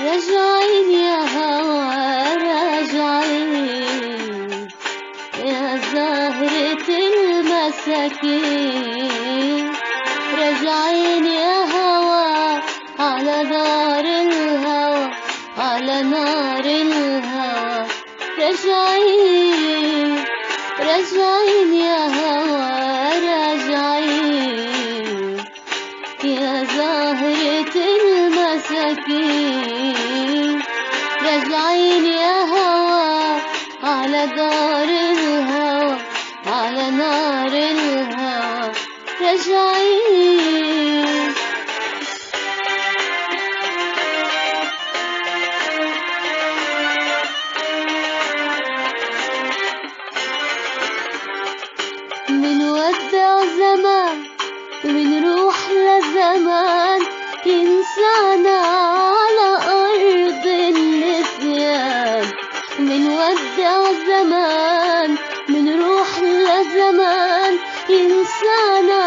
راجعين يا هوا راجعين يا زهرة المساكين، راجعين يا هوا على نار الهوى، على نار الهوى، راجعين راجعين يا هوا راجعين يا زهرة المساكين، راجعين يا هوا على دار الهوى، على نار الهوى، راجعين. منودع زمان ومنروح لزمان ينسانا على أرض النسيان، منودع زمان منروح لزمان ينسانا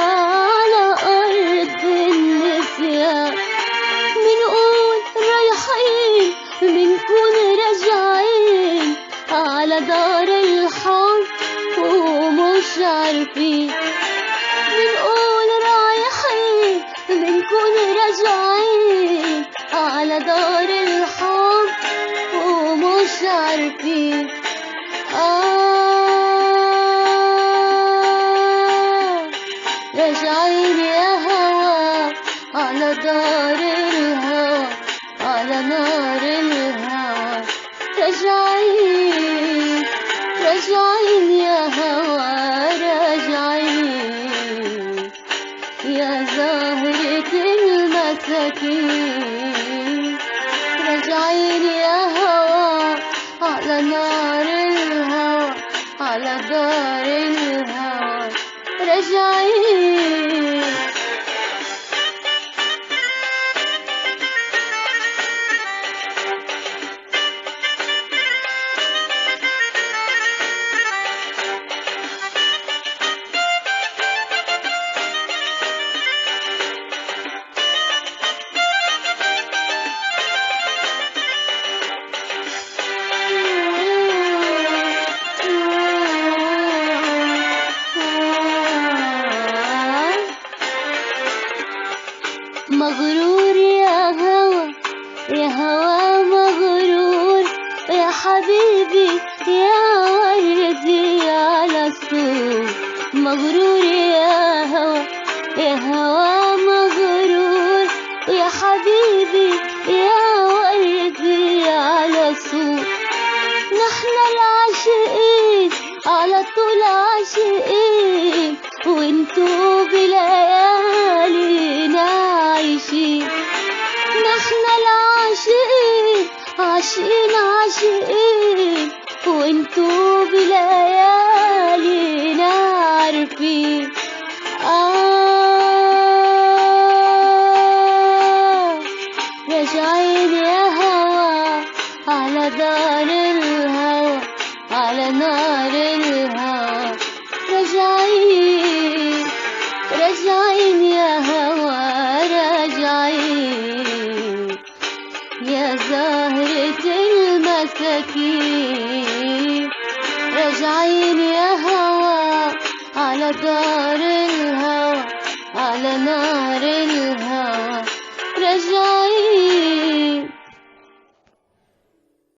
على أرض النسيان، منقول رايحين منكون راجعين على دار الحب ومش عارفين، منقول رايحين منكون راجعين على دار الحب ومش عارفين. راجعين يا هوا على دار الهوى، على نار الهوى، راجعين راجعين يا هوا راجعين يا زهرة المساكين، راجعين يا هوا على نار الهوى، على دار الهوى، راجعين. مغرور يا هوا يا هوا مغرور يا حبيبي يا وردي على السور، مغرور يا هوا يا هوا مغرور يا حبيبي يا وردي على السور، نحن العاشقين على طول عاشقين وانتو بليالينا عايشين، نحن العاشقين عاشقين عاشقين وانتو بليالينا عارفين. راجعين يا هوا على دار الهوى، على نار الهوى، راجعين راجعين يا هوا راجعين يا زهرة المساكين، راجعين يا هوا على دار الهوى، على نار